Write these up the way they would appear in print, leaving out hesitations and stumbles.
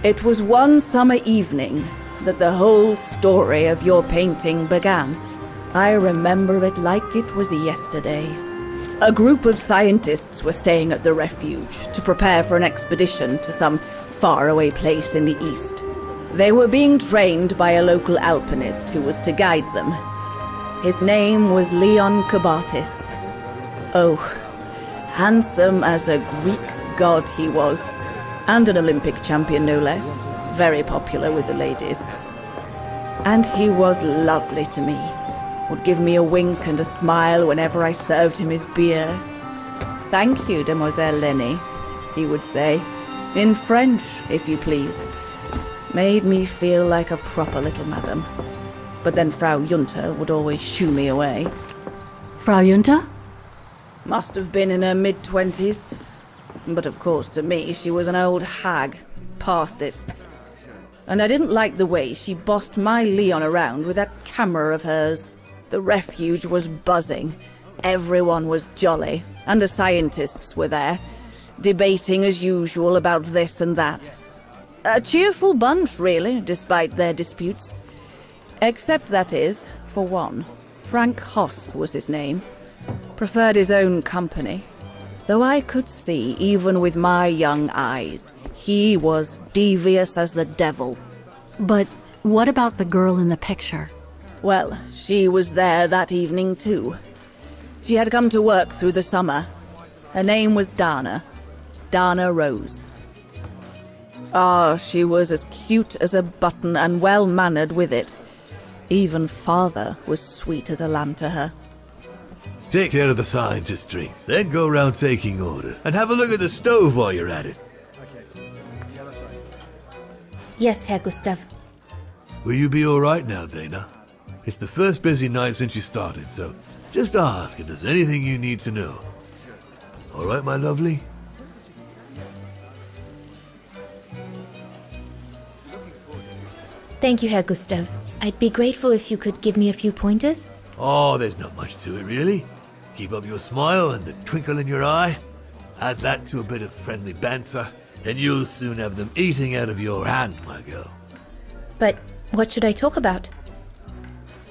It was one summer evening that the whole story of your painting began. I remember it like it was yesterday. A group of scientists were staying at the refuge to prepare for an expedition to some faraway place in the east. They were being trained by a local alpinist who was to guide them. His name was Leon Kabatis. Oh, handsome as a Greek god he was, and an Olympic champion no less, very popular with the ladies. And he was lovely to me, would give me a wink and a smile whenever I served him his beer. "Thank you, Demoiselle Lenny," he would say, in French, if you please. Made me feel like a proper little madam. But then Frau Junter would always shoo me away. Frau Junter? Must have been in her mid-20s. But of course, to me, she was an old hag, past it. And I didn't like the way she bossed my Leon around with that camera of hers. The refuge was buzzing. Everyone was jolly, and the scientists were there, debating as usual about this and that. A cheerful bunch, really, despite their disputes. Except, that is, for one, Frank Hoss was his name. Preferred his own company. Though I could see, even with my young eyes, he was devious as the devil. But what about the girl in the picture? Well, she was there that evening too. She had come to work through the summer. Her name was Dana Roze. Ah, she was as cute as a button and well-mannered with it. Even father was sweet as a lamb to her. Take care of the scientist drinks, then go round taking orders. And have a look at the stove while you're at it. Yes, Herr Gustav. Will you be alright now, Dana? It's the first busy night since you started, so just ask if there's anything you need to know. Alright, my lovely? Thank you, Herr Gustav. I'd be grateful if you could give me a few pointers. Oh, there's not much to it, really. Keep up your smile and the twinkle in your eye. Add that to a bit of friendly banter, and you'll soon have them eating out of your hand, my girl. But what should I talk about?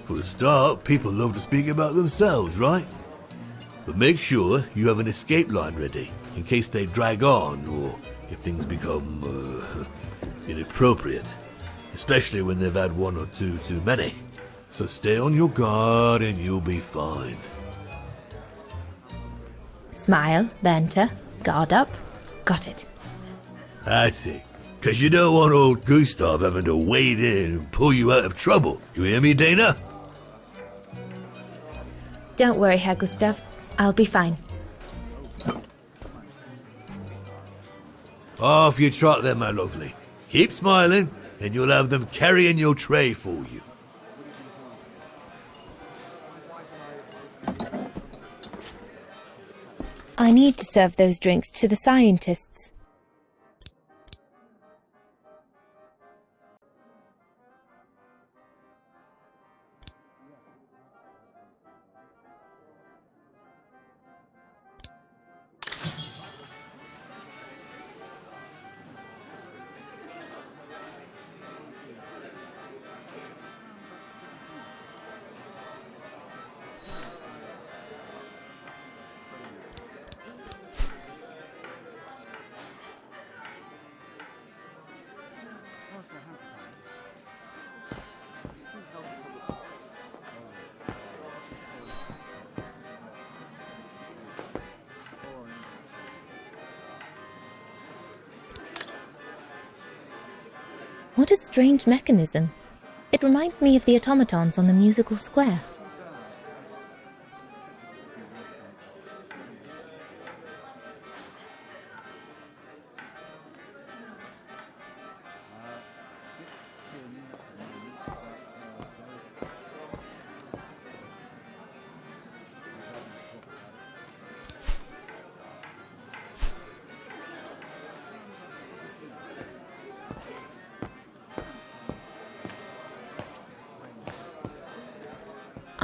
For a start, people love to speak about themselves, right? But make sure you have an escape line ready, in case they drag on, or if things become, inappropriate. Especially when they've had one or two too many. So stay on your guard and you'll be fine. Smile, banter, guard up. Got it. That's it. 'Cause you don't want old Gustav having to wade in and pull you out of trouble. You hear me, Dana? Don't worry, Herr Gustav. I'll be fine. Off you trot then, my lovely. Keep smiling, and you'll have them carrying your tray for you. I need to serve those drinks to the scientists. What a strange mechanism. It reminds me of the automatons on the musical square.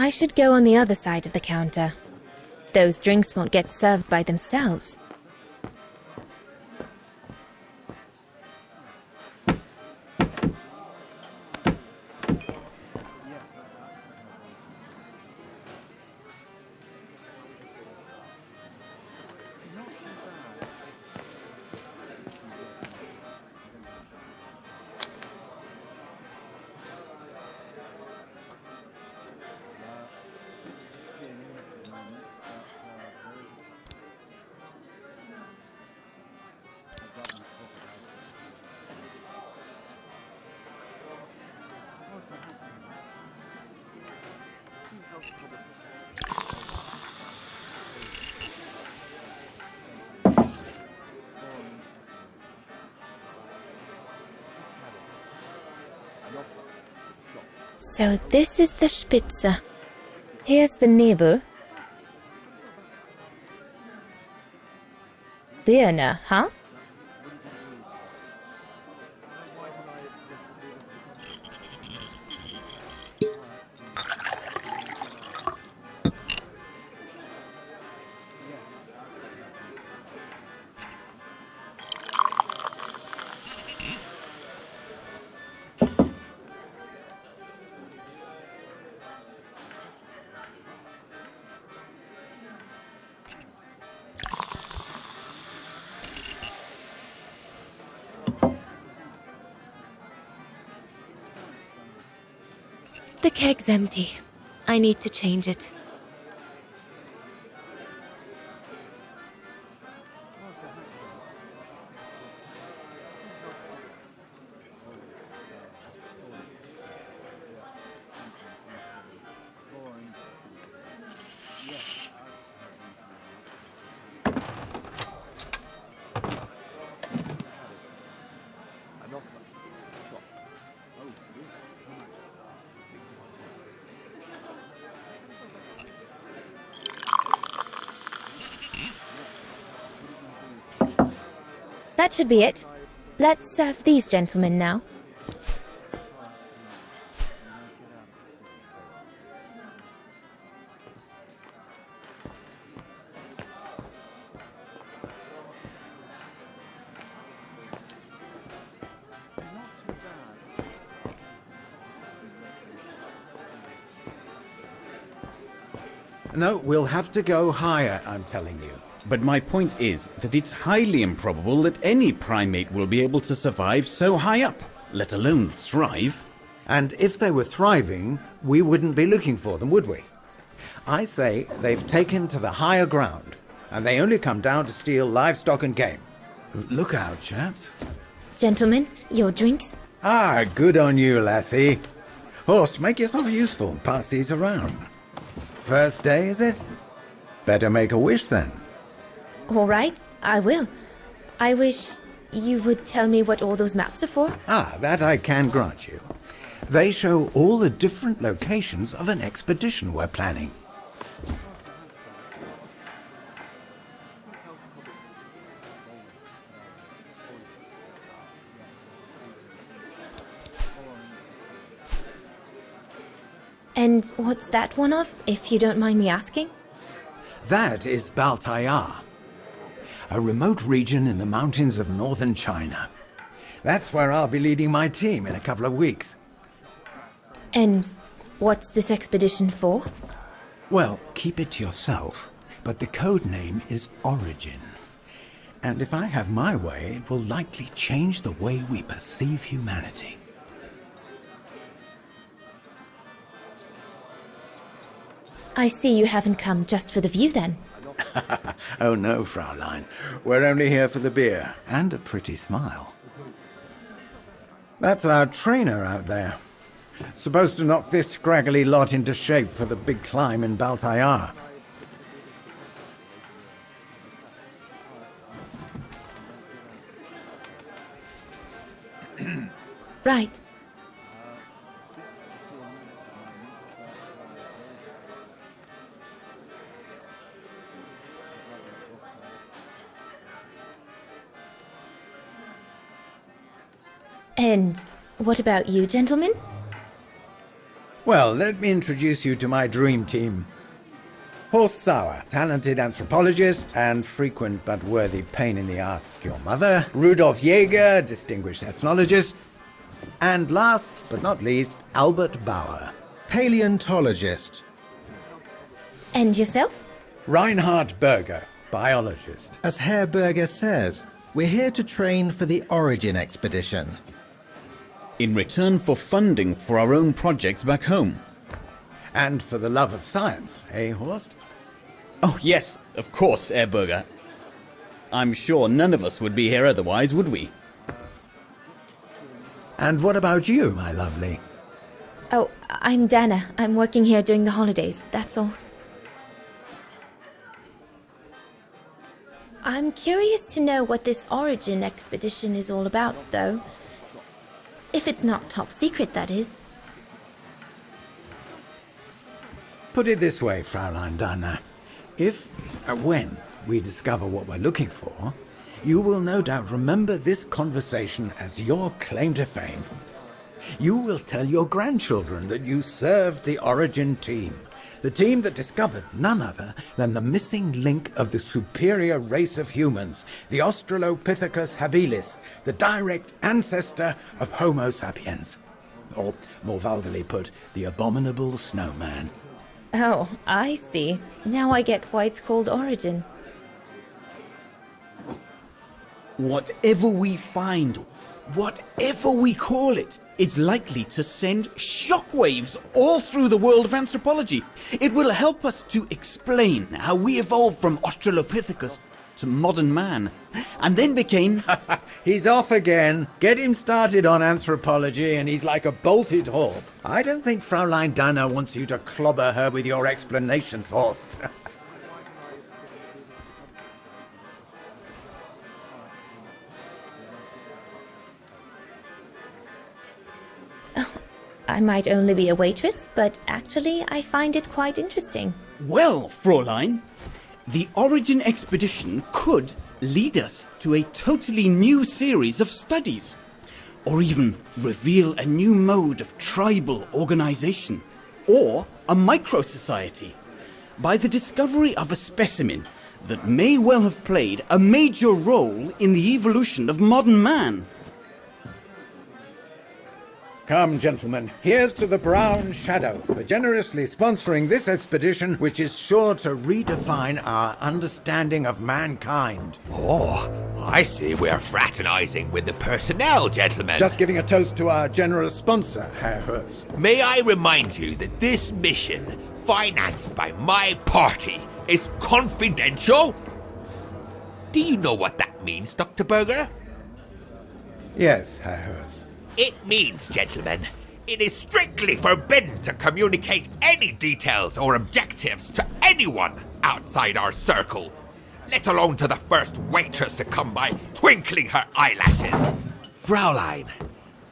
I should go on the other side of the counter. Those drinks won't get served by themselves. So this is the Spitze. Here's the Nebel. Birne, huh? The keg's empty. I need to change it. That should be it. Let's serve these gentlemen now. No, we'll have to go higher, I'm telling you. But my point is that it's highly improbable that any primate will be able to survive so high up, let alone thrive. And if they were thriving, we wouldn't be looking for them, would we? I say they've taken to the higher ground, and they only come down to steal livestock and game. Look out, chaps. Gentlemen, your drinks? Ah, good on you, lassie. Horst, make yourself useful and pass these around. First day, is it? Better make a wish then. All right, I will. I wish you would tell me what all those maps are for. Ah, that I can grant you. They show all the different locations of an expedition we're planning. And what's that one of, if you don't mind me asking? That is Baltayar, a remote region in the mountains of northern China. That's where I'll be leading my team in a couple of weeks. And what's this expedition for? Well, keep it to yourself, but the code name is Origin. And if I have my way, it will likely change the way we perceive humanity. I see you haven't come just for the view then. Oh no, Fraulein. We're only here for the beer and a pretty smile. That's our trainer out there. Supposed to knock this scraggly lot into shape for the big climb in Baltayar. Right. And what about you, gentlemen? Well, let me introduce you to my dream team. Horst Sauer, talented anthropologist and frequent but worthy pain in the ass to your mother. Rudolf Jäger, distinguished ethnologist. And last but not least, Albert Bauer, paleontologist. And yourself? Reinhard Berger, biologist. As Herr Berger says, we're here to train for the Origin expedition. In return for funding for our own projects back home. And for the love of science, eh, Horst? Oh, yes, of course, Herr Berger. I'm sure none of us would be here otherwise, would we? And what about you, my lovely? Oh, I'm Dana. I'm working here during the holidays, that's all. I'm curious to know what this Origin expedition is all about, though. If it's not top secret, that is. put it this way, Fraulein Dinah. When we discover what we're looking for, you will no doubt remember this conversation as your claim to fame. You will tell your grandchildren that you served the Origin team, the team that discovered none other than the missing link of the superior race of humans, the Australopithecus habilis, the direct ancestor of Homo sapiens. Or, more vulgarly put, the abominable snowman. Oh, I see. Now I get why it's called Origin. Whatever we find, whatever we call it, it's likely to send shockwaves all through the world of anthropology. It will help us to explain how we evolved from Australopithecus to modern man, and then became... He's off again. Get him started on anthropology and he's like a bolted horse. I don't think Fraulein Dinah wants you to clobber her with your explanations, Horst. I might only be a waitress, but actually I find it quite interesting. Well, Fräulein, the Origin expedition could lead us to a totally new series of studies, or even reveal a new mode of tribal organization, or a micro-society, by the discovery of a specimen that may well have played a major role in the evolution of modern man. Come, gentlemen, here's to the Brown Shadow for generously sponsoring this expedition, which is sure to redefine our understanding of mankind. Oh, I see we're fraternizing with the personnel, gentlemen. Just giving a toast to our generous sponsor, Herr Herz. May I remind you that this mission, financed by my party, is confidential? Do you know what that means, Dr. Berger? Yes, Herr Herz. It means, gentlemen, it is strictly forbidden to communicate any details or objectives to anyone outside our circle, let alone to the first waitress to come by twinkling her eyelashes. Fraulein,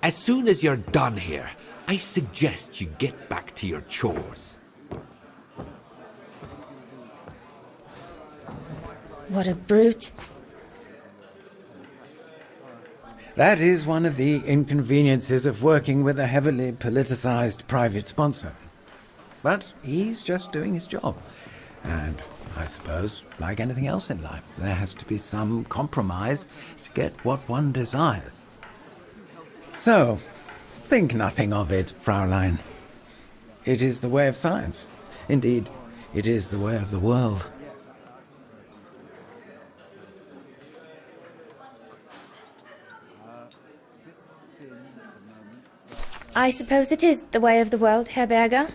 as soon as you're done here, I suggest you get back to your chores. What a brute. That is one of the inconveniences of working with a heavily politicized private sponsor. But he's just doing his job. And I suppose, like anything else in life, there has to be some compromise to get what one desires. So, think nothing of it, Fraulein. It is the way of science. Indeed, it is the way of the world. I suppose it is the way of the world, Herr Berger.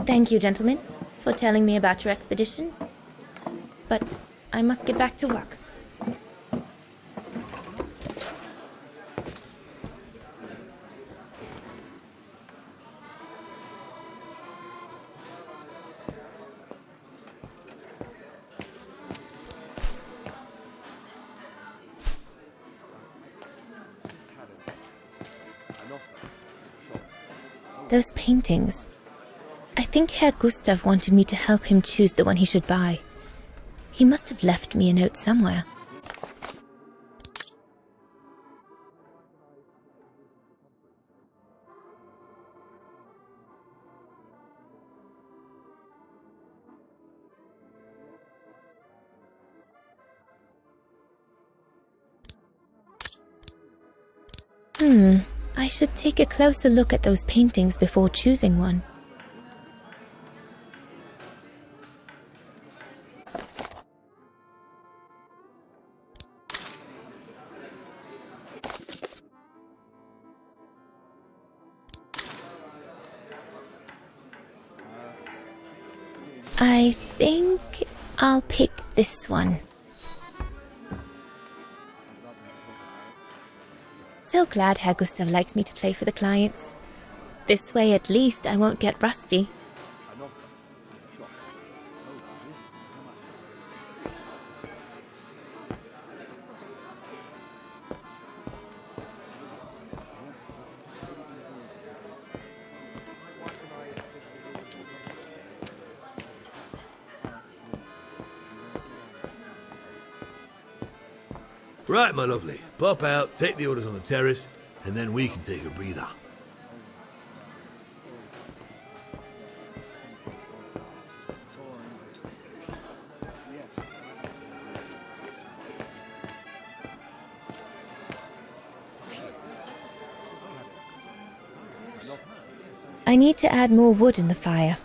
Thank you, gentlemen, for telling me about your expedition. But I must get back to work. Those paintings. I think Herr Gustav wanted me to help him choose the one he should buy. He must have left me a note somewhere. I should take a closer look at those paintings before choosing one. I think I'll pick this one. So glad Herr Gustav likes me to play for the clients. This way at least I won't get rusty. Right, my lovely. Pop out, take the orders on the terrace, and then we can take a breather. I need to add more wood in the fire.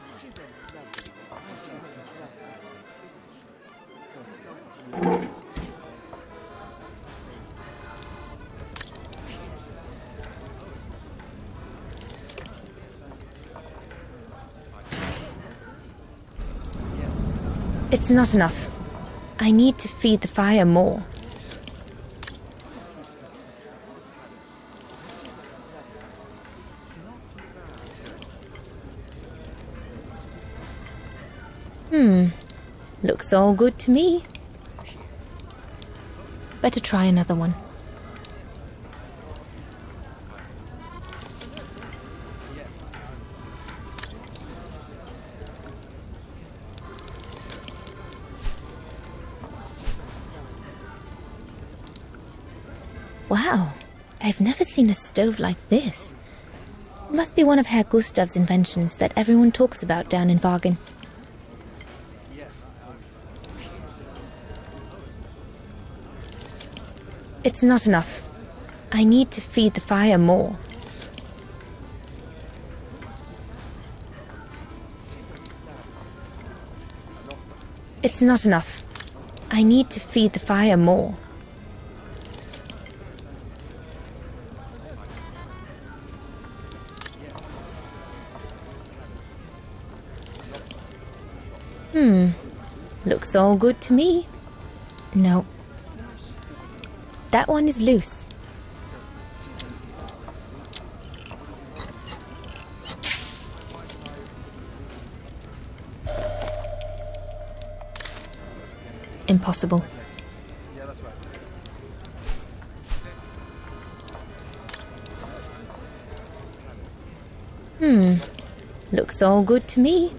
It's not enough. I need to feed the fire more. Looks all good to me. Better try another one. Wow, I've never seen a stove like this. It must be one of Herr Gustav's inventions that everyone talks about down in Vaghen. It's not enough. I need to feed the fire more. It's not enough. I need to feed the fire more. Looks all good to me. No. That one is loose. Impossible. Looks all good to me.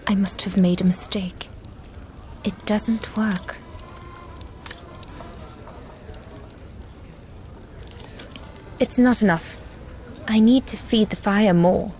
I must have made a mistake. It doesn't work. It's not enough. I need to feed the fire more.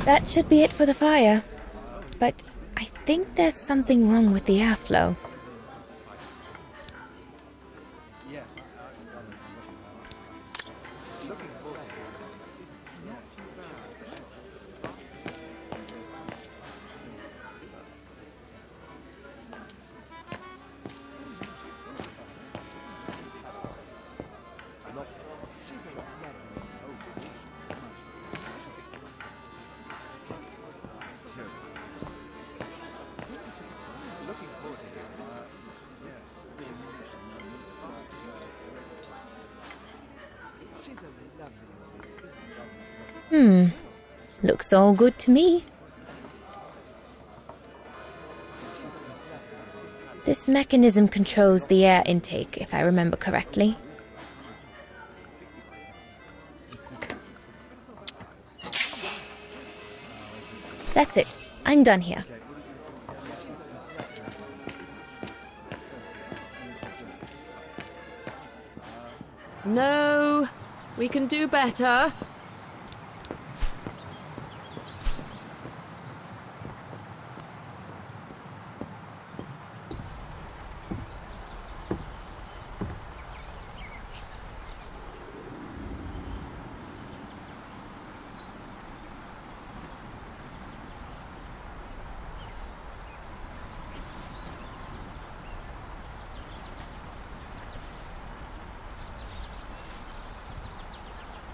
That should be it for the fire. But I think there's something wrong with the airflow. Looks all good to me. This mechanism controls the air intake, if I remember correctly. That's it. I'm done here. No, We can do better.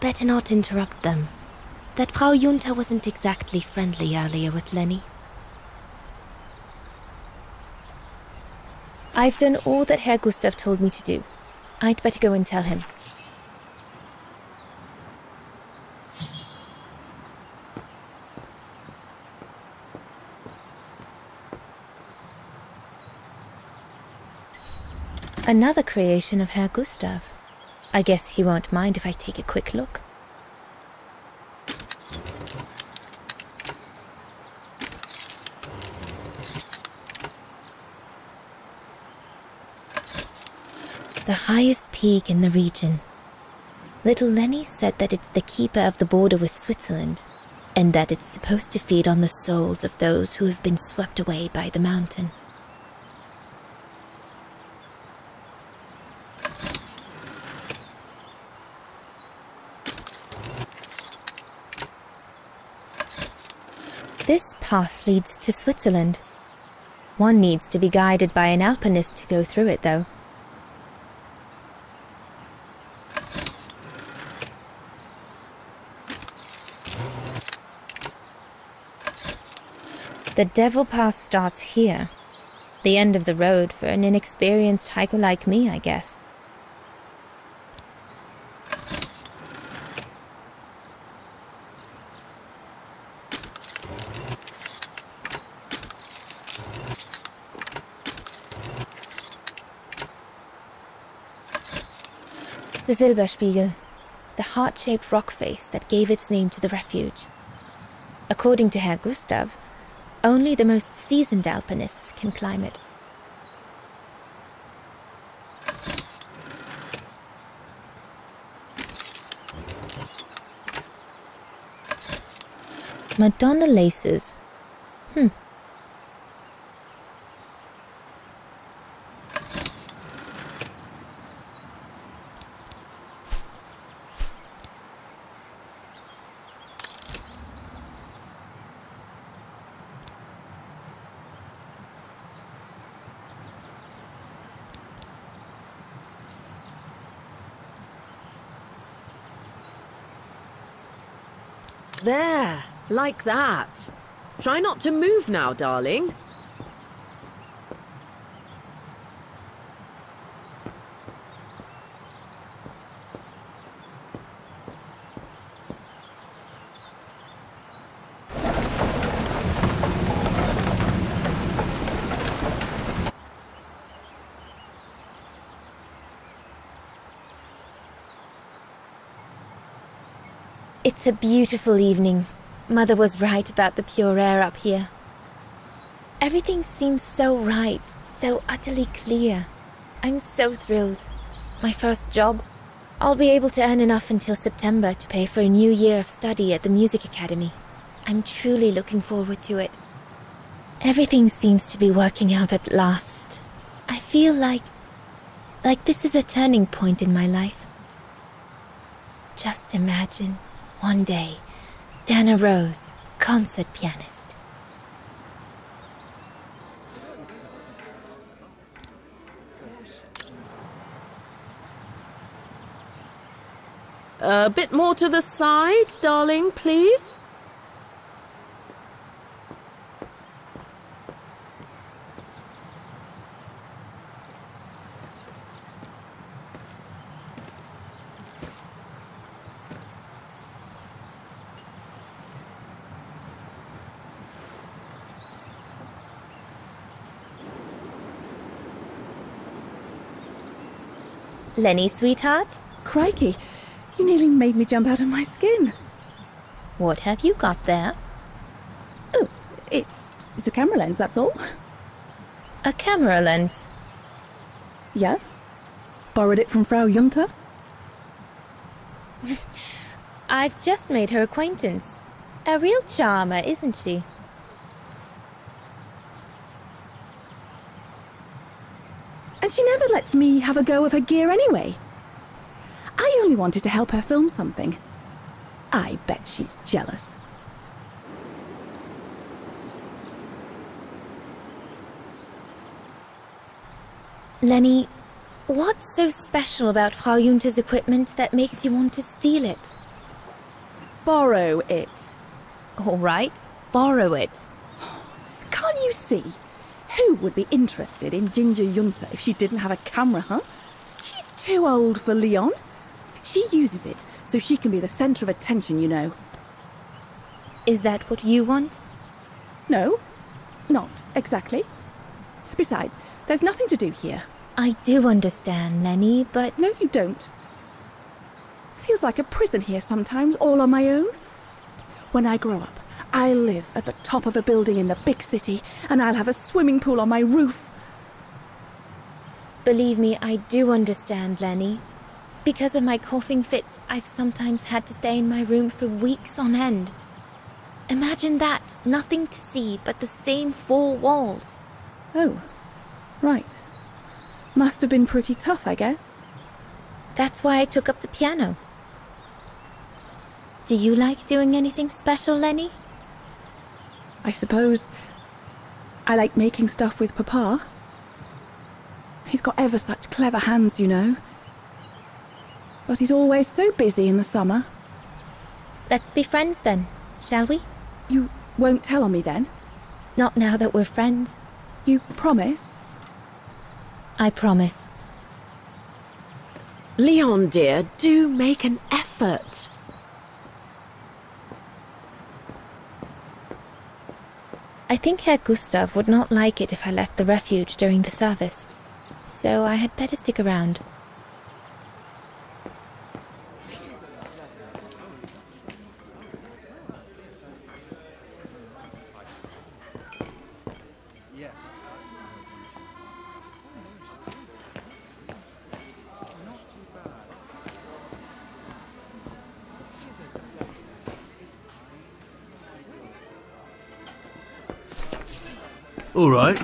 Better not interrupt them. That Frau Junta wasn't exactly friendly earlier with Lenny. I've done all that Herr Gustav told me to do. I'd better go and tell him. Another creation of Herr Gustav. I guess he won't mind if I take a quick look. The highest peak in the region. Little Lenny said that it's the keeper of the border with Switzerland, and that it's supposed to feed on the souls of those who have been swept away by the mountain. This path leads to Switzerland. One needs to be guided by an alpinist to go through it, though. The Devil Pass starts here. The end of the road for an inexperienced hiker like me, I guess. The Silberspiegel, the heart-shaped rock face that gave its name to the refuge. According to Herr Gustav, only the most seasoned alpinists can climb it. Madonna laces. There, like that. Try not to move now, darling. It's a beautiful evening. Mother was right about the pure air up here. Everything seems so right, so utterly clear. I'm so thrilled. My first job. I'll be able to earn enough until September to pay for a new year of study at the music academy. I'm truly looking forward to it. Everything seems to be working out at last. I feel like this is a turning point in my life. Just imagine, one day, Dana Roze, concert pianist. A bit more to the side, darling, please. Lenny, sweetheart? Crikey, you nearly made me jump out of my skin. What have you got there? Oh, it's a camera lens, that's all. A camera lens? Yeah. Borrowed it from Frau Junta. I've just made her acquaintance. A real charmer, isn't she? And she never lets me have a go of her gear anyway. I only wanted to help her film something. I bet she's jealous. Lenny, what's so special about Frau Junta's equipment that makes you want to steal it? Borrow it. All right, borrow it. Can't you see? Who would be interested in Ginger Junta if she didn't have a camera, huh? She's too old for Leon. She uses it so she can be the centre of attention, you know. Is that what you want? No, not exactly. Besides, there's nothing to do here. I do understand, Lenny, but... No, you don't. Feels like a prison here sometimes, all on my own. When I grow up, I'll live at the top of a building in the big city, and I'll have a swimming pool on my roof. Believe me, I do understand, Lenny. Because of my coughing fits, I've sometimes had to stay in my room for weeks on end. Imagine that, nothing to see but the same four walls. Oh, right. Must have been pretty tough, I guess. That's why I took up the piano. Do you like doing anything special, Lenny? I suppose I like making stuff with Papa. He's got ever such clever hands, you know. But he's always so busy in the summer. Let's be friends then, shall we? You won't tell on me then? Not now that we're friends. You promise? I promise. Leon, dear, do make an effort. I think Herr Gustav would not like it if I left the refuge during the service, so I had better stick around. All right.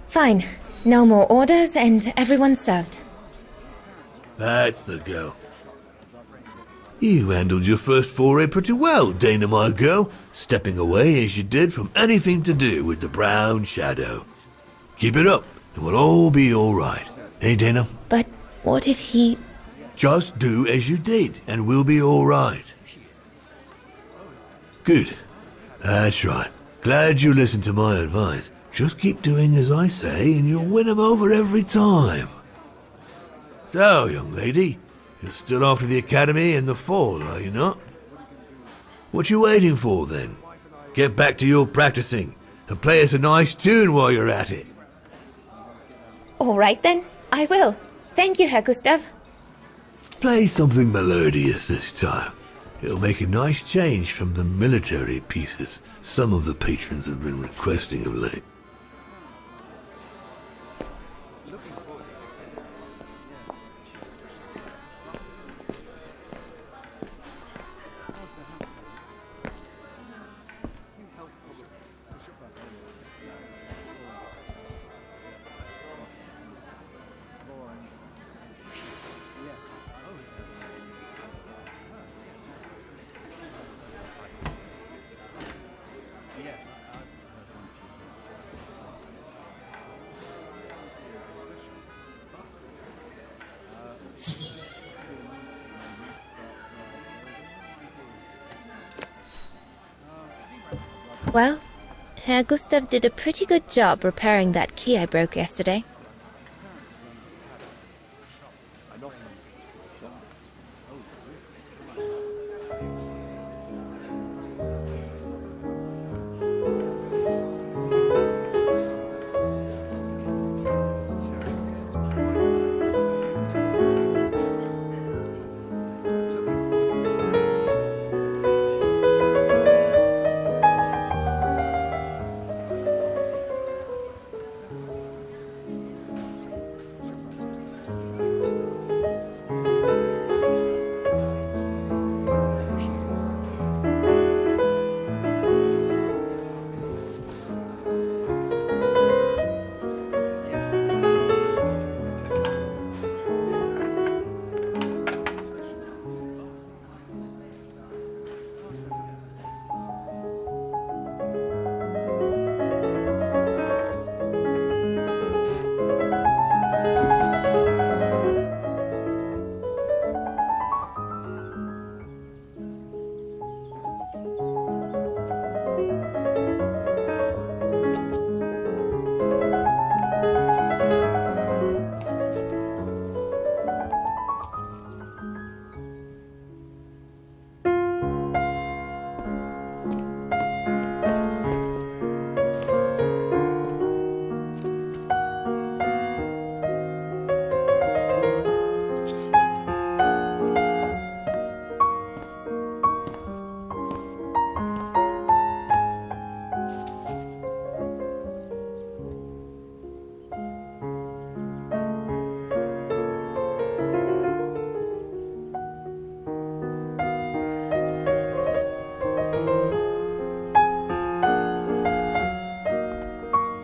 Fine. No more orders and everyone's served. That's the go. You handled your first foray pretty well, Dana, my girl, stepping away as you did from anything to do with the brown shadow. Keep it up, and we'll all be all right. Hey, Dana? But what if he... Just do as you did, and we'll be all right. Good. That's right. Glad you listened to my advice. Just keep doing as I say, and you'll win 'em over every time. So, young lady, you're still off to the academy in the fall, are you not? What you waiting for, then? Get back to your practicing, and play us a nice tune while you're at it. All right then, I will. Thank you, Herr Gustav. Play something melodious this time. It'll make a nice change from the military pieces some of the patrons have been requesting of late. Well, Herr Gustav did a pretty good job repairing that key I broke yesterday.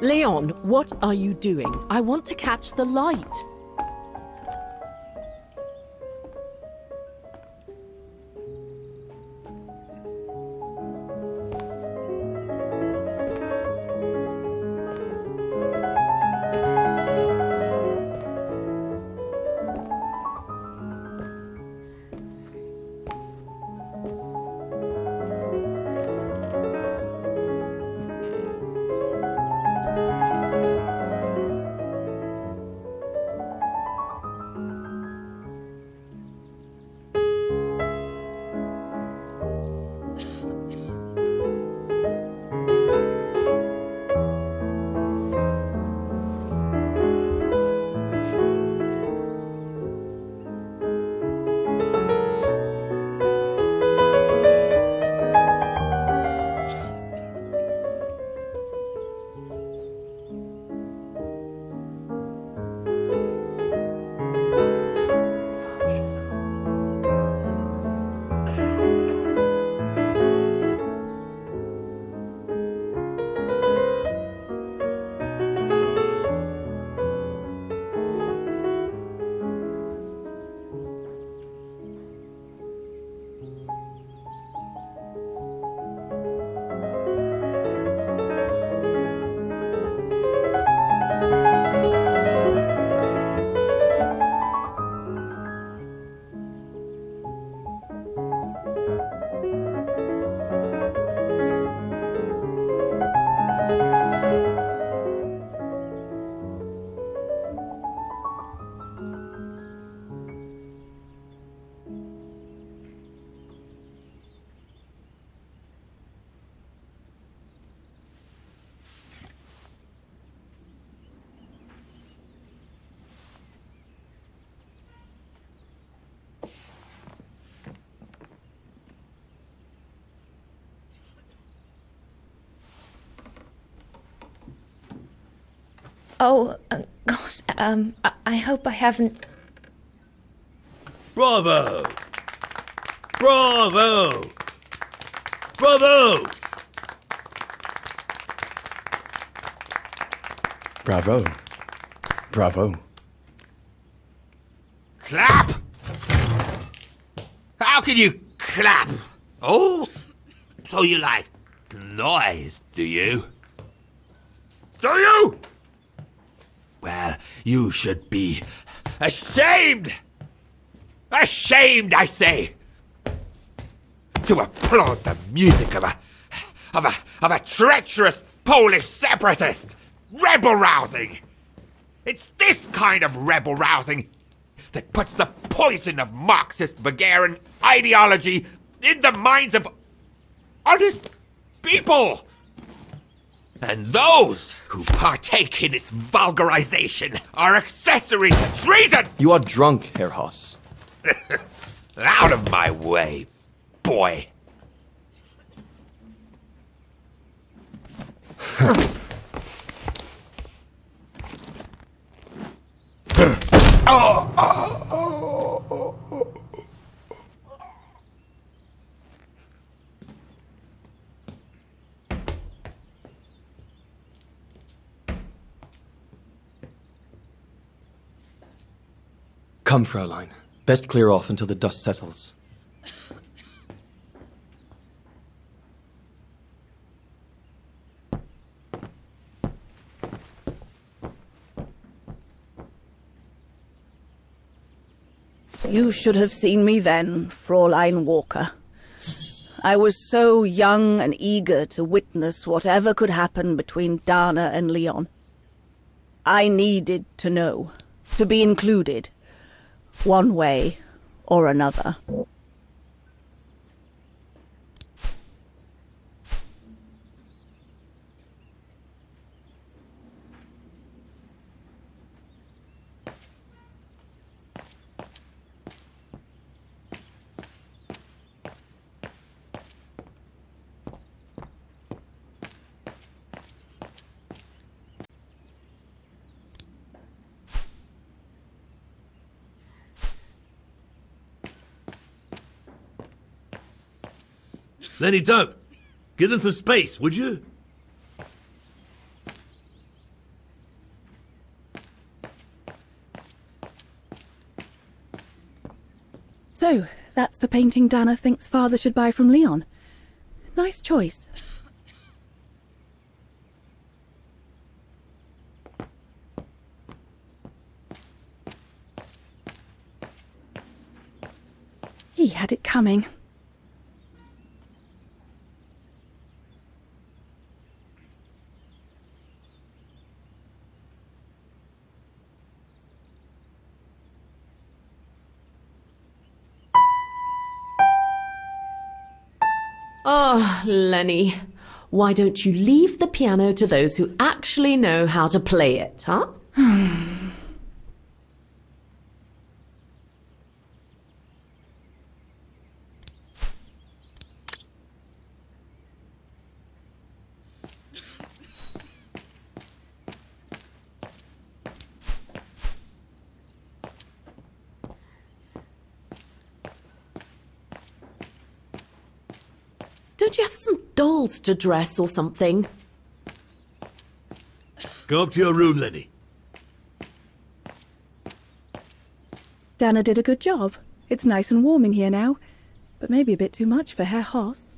Leon, what are you doing? I want to catch the light. Oh, gosh, I hope I haven't... Bravo! Bravo! Bravo! Bravo. Bravo. Clap! How can you clap? Oh, so you like noise, do you? Do you? Well, you should be ashamed! Ashamed, I say! To applaud the music of a treacherous Polish separatist! Rebel-rousing! It's this kind of rebel-rousing that puts the poison of Marxist Vaghen ideology in the minds of honest people! And those who partake in its vulgarization are accessory to treason! You are drunk, Herr Hoss. Out of my way, boy. Come, Fräulein. Best clear off until the dust settles. You should have seen me then, Fräulein Walker. I was so young and eager to witness whatever could happen between Dana and Leon. I needed to know, to be included, one way or another. Lenny, don't. Give them some space, would you? So, that's the painting Dana thinks Father should buy from Leon. Nice choice. He had it coming. Oh, Lenny, why don't you leave the piano to those who actually know how to play it, huh? Don't you have some dolls to dress or something? Go up to your room, Lenny. Dana did a good job. It's nice and warm in here now, but maybe a bit too much for Herr Hoss.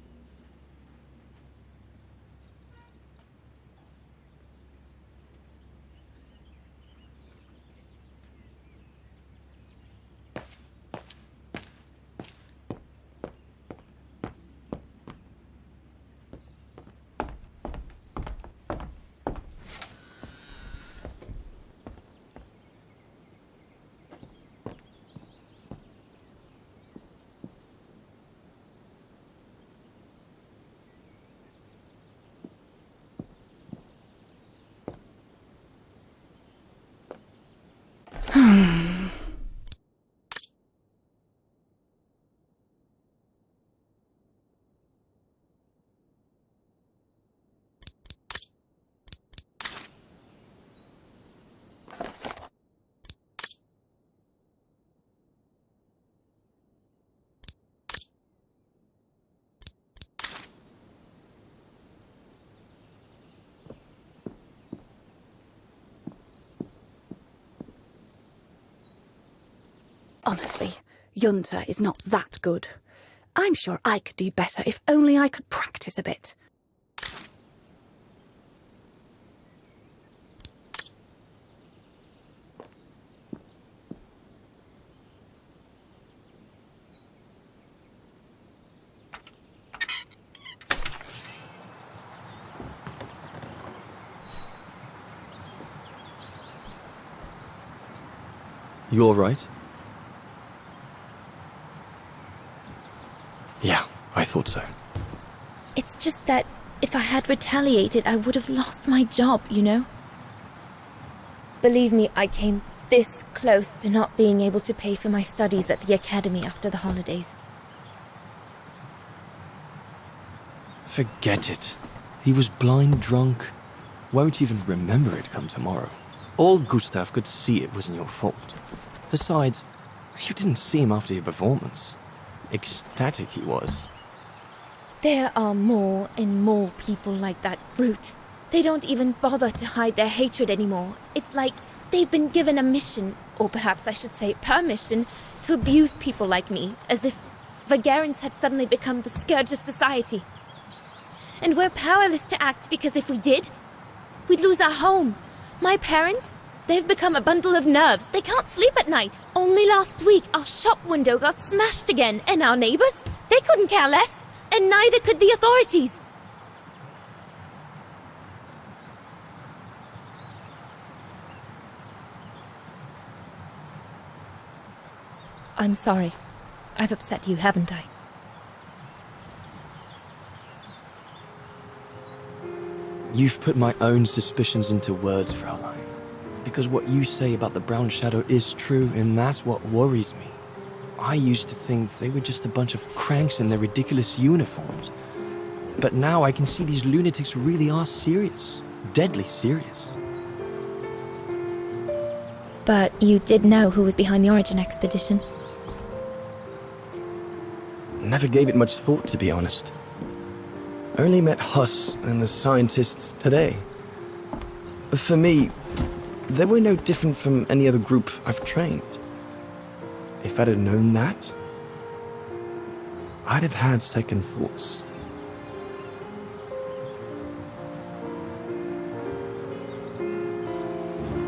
Honestly, Junta is not that good. I'm sure I could do better if only I could practice a bit. You all right? Yeah, I thought so. It's just that if I had retaliated, I would have lost my job, you know? Believe me, I came this close to not being able to pay for my studies at the academy after the holidays. Forget it. He was blind drunk. Won't even remember it come tomorrow. All Gustav could see it wasn't your fault. Besides, you didn't see him after your performance. Ecstatic he was. There are more and more people like that brute. They don't even bother to hide their hatred anymore. It's like they've been given a mission, or perhaps I should say permission, to abuse people like me, as if Vaghens had suddenly become the scourge of society. And we're powerless to act because if we did, we'd lose our home. My parents, they've become a bundle of nerves. They can't sleep at night. Only last week, our shop window got smashed again, and our neighbors, they couldn't care less, and neither could the authorities. I'm sorry. I've upset you, haven't I? You've put my own suspicions into words, Fraulein. Because what you say about the Brown Shadow is true, and that's what worries me. I used to think they were just a bunch of cranks in their ridiculous uniforms. But now I can see these lunatics really are serious. Deadly serious. But you did know who was behind the Origin expedition? Never gave it much thought, to be honest. Only met Huss and the scientists today. For me, they were no different from any other group I've trained. If I'd have known that, I'd have had second thoughts.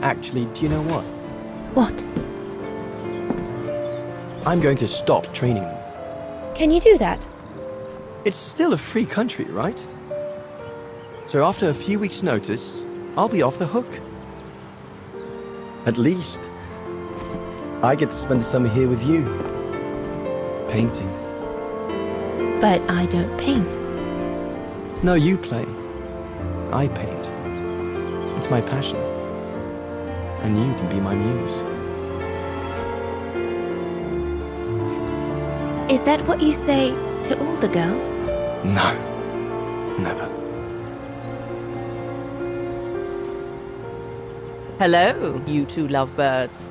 Actually, do you know what? What? I'm going to stop training them. Can you do that? It's still a free country, right? So after a few weeks' notice, I'll be off the hook. At least, I get to spend the summer here with you. Painting. But I don't paint. No, you play. I paint. It's my passion. And you can be my muse. Is that what you say to all the girls? No. Never. Hello, you two lovebirds.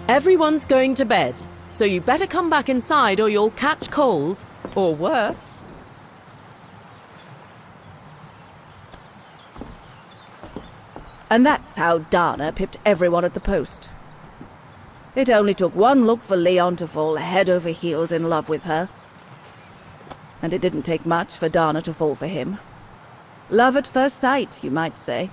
Everyone's going to bed, so you better come back inside or you'll catch cold, or worse. And that's how Dana pipped everyone at the post. It only took one look for Leon to fall head over heels in love with her. And it didn't take much for Dana to fall for him. Love at first sight, you might say.